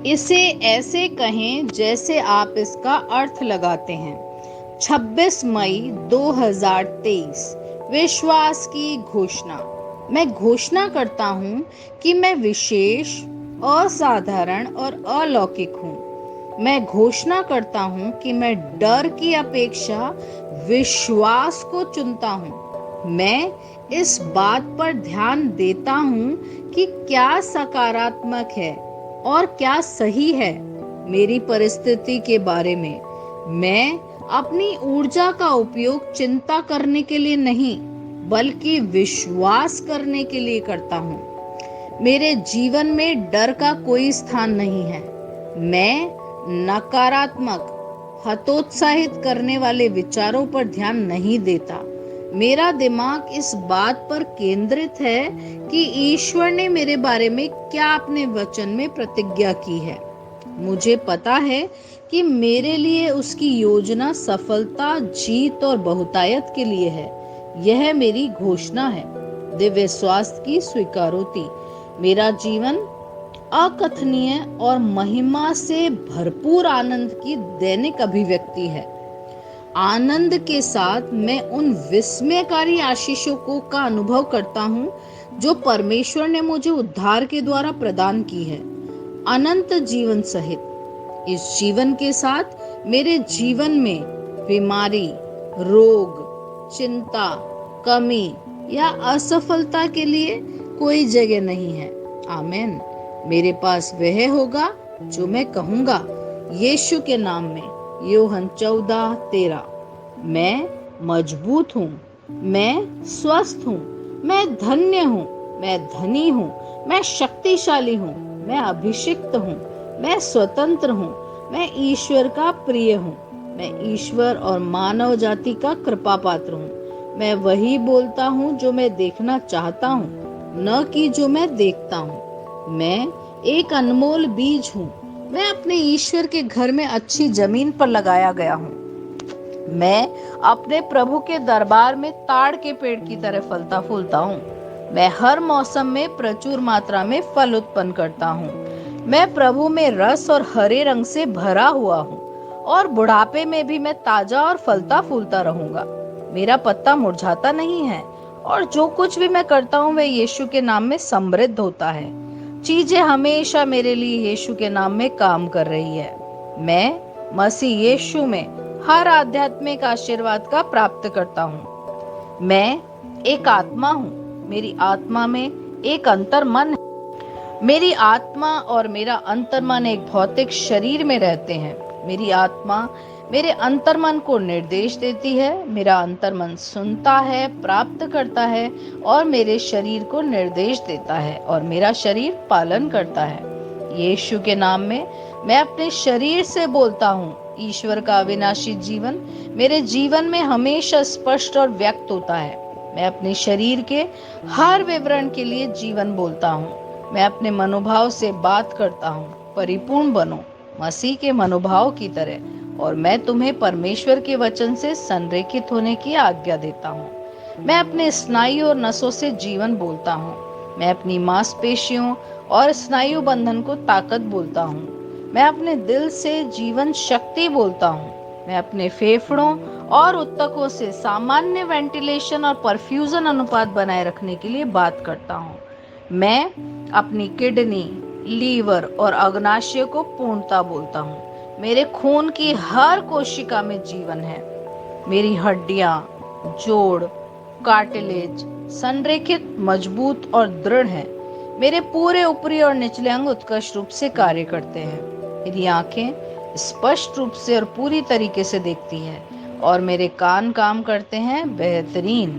इसे ऐसे कहें जैसे आप इसका अर्थ लगाते हैं। 26 मई 2023। विश्वास की घोषणा। मैं घोषणा करता हूँ कि मैं विशेष, असाधारण और अलौकिक हूँ। मैं घोषणा करता हूँ कि मैं डर की अपेक्षा विश्वास को चुनता हूँ। मैं इस बात पर ध्यान देता हूँ कि क्या सकारात्मक है और क्या सही है मेरी परिस्थिति के बारे में। मैं अपनी ऊर्जा का उपयोग चिंता करने के लिए नहीं, बल्कि विश्वास करने के लिए करता हूँ। मेरे जीवन में डर का कोई स्थान नहीं है। मैं नकारात्मक, हतोत्साहित करने वाले विचारों पर ध्यान नहीं देता। मेरा दिमाग इस बात पर केंद्रित है कि ईश्वर ने मेरे बारे में क्या अपने वचन में प्रतिज्ञा की है। मुझे पता है कि मेरे लिए उसकी योजना सफलता, जीत और बहुतायत के लिए है। यह मेरी घोषणा है। दिव्य स्वास्थ्य की स्वीकारोती। मेरा जीवन अकथनीय और महिमा से भरपूर आनंद की दैनिक अभिव्यक्ति है। आनंद के साथ मैं उन विस्मयकारी आशीषों का अनुभव करता हूँ जो परमेश्वर ने मुझे उद्धार के द्वारा प्रदान की है, अनंत जीवन सहित। इस जीवन के साथ मेरे जीवन में बीमारी, रोग, चिंता, कमी या असफलता के लिए कोई जगह नहीं है। आमीन। मेरे पास वह होगा जो मैं कहूंगा। यीशु के नाम में। यूहन्ना 14:13। मैं मजबूत हूँ, मैं स्वस्थ हूँ, मैं धन्य हूँ, मैं धनी हूँ, मैं शक्तिशाली हूँ, मैं अभिषिक्त हूँ, मैं स्वतंत्र हूँ, मैं ईश्वर का प्रिय हूँ, मैं ईश्वर और मानव जाति का कृपा पात्र हूँ। मैं वही बोलता हूँ जो मैं देखना चाहता हूँ, न कि जो मैं देखता हूँ। मैं एक अनमोल बीज हूँ। मैं अपने ईश्वर के घर में अच्छी जमीन पर लगाया गया हूँ। मैं अपने प्रभु के दरबार में ताड़ के पेड़ की तरह फलता फूलता हूँ। मैं हर मौसम में प्रचुर मात्रा में फल उत्पन्न करता हूँ। मैं प्रभु में रस और हरे रंग से भरा हुआ हूँ और बुढ़ापे में भी मैं ताजा और फलता फूलता रहूंगा। मेरा पत्ता मुरझाता नहीं है और जो कुछ भी मैं करता हूँ वह यीशु के नाम में समृद्ध होता है। चीजें हमेशा मेरे लिए यीशु के नाम में काम कर रही है। मैं मसीह यीशु में हर आध्यात्मिक आशीर्वाद का प्राप्त करता हूँ। मैं एक आत्मा हूँ। मेरी आत्मा में एक अंतर्मन है। मेरी आत्मा और मेरा अंतर्मन एक भौतिक शरीर में रहते हैं। मेरी आत्मा मेरे अंतर्मन को निर्देश देती है। मेरा अंतर्मन सुनता है, प्राप्त करता है और मेरे शरीर को निर्देश देता है और मेरा शरीर पालन करता है। यीशु के नाम में मैं अपने शरीर से बोलता हूँ। ईश्वर का अविनाशी जीवन मेरे जीवन में हमेशा स्पष्ट और व्यक्त होता है। मैं अपने शरीर के हर विवरण के लिए जीवन बोलता हूँ। मैं अपने मनोभाव से बात करता हूँ। परिपूर्ण बनो मसीह के मनोभाव की तरह और मैं तुम्हें परमेश्वर के वचन से संरेखित होने की आज्ञा देता हूँ। मैं अपने स्नायु और नसों से जीवन बोलता हूँ। मैं अपनी मांसपेशियों और स्नायु बंधन को ताकत बोलता हूँ। मैं अपने दिल से जीवन शक्ति बोलता हूँ। मैं अपने फेफड़ों और ऊतकों से सामान्य वेंटिलेशन और परफ्यूजन अनुपात बनाए रखने के लिए बात करता हूँ। मैं अपनी किडनी, लीवर और अग्नाशय को पूर्णता बोलता हूँ। मेरे खून की हर कोशिका में जीवन है। मेरी हड्डियां, जोड़, कार्टिलेज संरेखित, मजबूत और दृढ़ हैं। मेरे पूरे ऊपरी और निचले अंग उत्कृष्ट रूप से कार्य करते हैं। मेरी आंखें स्पष्ट रूप से और पूरी तरीके से देखती हैं और मेरे कान काम करते हैं बेहतरीन।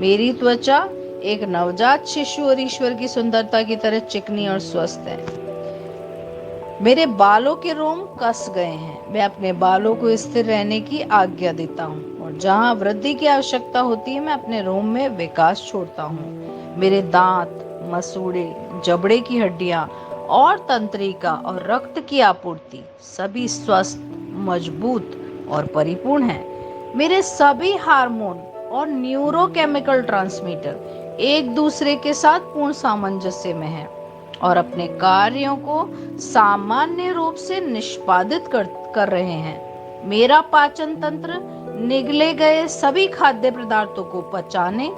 मेरी त्वचा एक नवजात शिशु और ईश्वर की सुंदरता की तरह चिकनी और स्वस्थ है। मेरे बालों के रोम कस गए हैं। मैं अपने बालों को स्थिर रहने की आज्ञा देता हूँ और जहाँ वृद्धि की आवश्यकता होती है मैं अपने रोम में विकास छोड़ता हूँ। मेरे दांत, मसूड़े, जबड़े की हड्डियां और तंत्रिका और रक्त की आपूर्ति सभी स्वस्थ, मजबूत और परिपूर्ण हैं। मेरे सभी हार्मोन और न्यूरोकेमिकल ट्रांसमीटर एक दूसरे के साथ पूर्ण सामंजस्य में हैं और अपने कार्यों को सामान्य रूप से निष्पादित कर रहे हैं। मेरा पाचन तंत्र निगले गए सभी खाद्य पदार्थों को पचाने,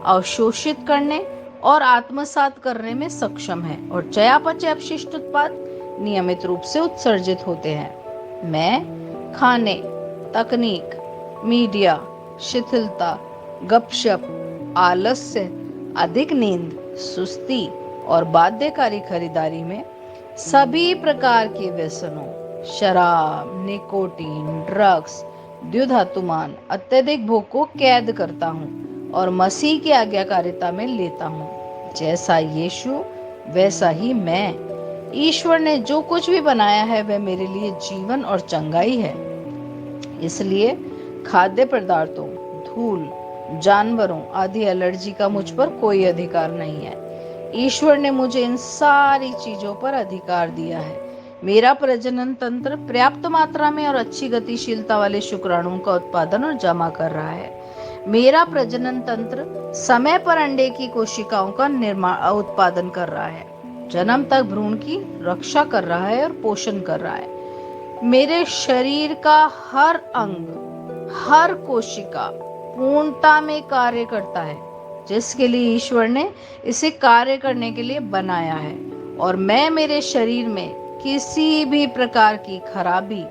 अवशोषित करने और आत्मसात करने में सक्षम है और चयापचय अपशिष्ट उत्पाद नियमित रूप से उत्सर्जित होते हैं। मैं खाने, तकनीक, मीडिया, शिथिलता, गपशप, आलस्य, अधिक नींद, सुस्ती और बाध्यकारी खरीदारी में सभी प्रकार के व्यसनों, शराब, निकोटीन, ड्रग्स, द्युधातुमान, अत्यधिक भोग को कैद करता हूँ और मसीह की आज्ञाकारिता में लेता हूँ। जैसा यीशु वैसा ही मैं। ईश्वर ने जो कुछ भी बनाया है वह मेरे लिए जीवन और चंगाई है। इसलिए खाद्य पदार्थों, धूल, जानवरों आदि एलर्जी का मुझ पर कोई अधिकार नहीं है। ईश्वर ने मुझे इन सारी चीजों पर अधिकार दिया है। मेरा प्रजनन तंत्र पर्याप्त मात्रा में और अच्छी गतिशीलता वाले शुक्राणुओं का उत्पादन और जमा कर रहा है। मेरा प्रजनन तंत्र समय पर अंडे की कोशिकाओं का उत्पादन कर रहा है, जन्म तक भ्रूण की रक्षा कर रहा है और पोषण कर रहा है। मेरे शरीर का हर अंग, हर कोशिका पूर्णता में कार्य करता है, जिसके लिए ईश्वर ने इसे कार्य करने के लिए बनाया है। और मैं मेरे शरीर में किसी भी प्रकार की खराबी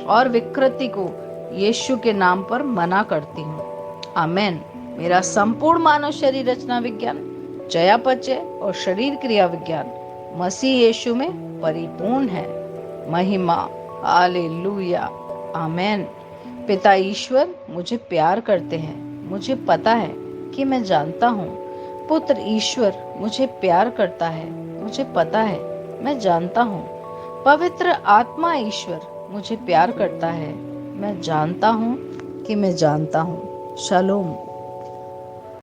और विकृति को यीशु के नाम पर मना करती हूँ। आमेन। मेरा संपूर्ण मानव शरीर रचना विज्ञान, चयापचय और शरीर क्रिया विज्ञान मसीह यीशु में परिपूर्ण है। महिमा, हालेलुया, आमेन। पिता ईश्वर मुझे प्यार करते हैं, मुझे पता है कि मैं जानता हूँ। पुत्र ईश्वर मुझे प्यार करता है, मुझे पता है, मैं जानता हूँ। पवित्र आत्मा ईश्वर मुझे प्यार करता है, मैं जानता हूँ कि मैं जानता हूँ। शालोम।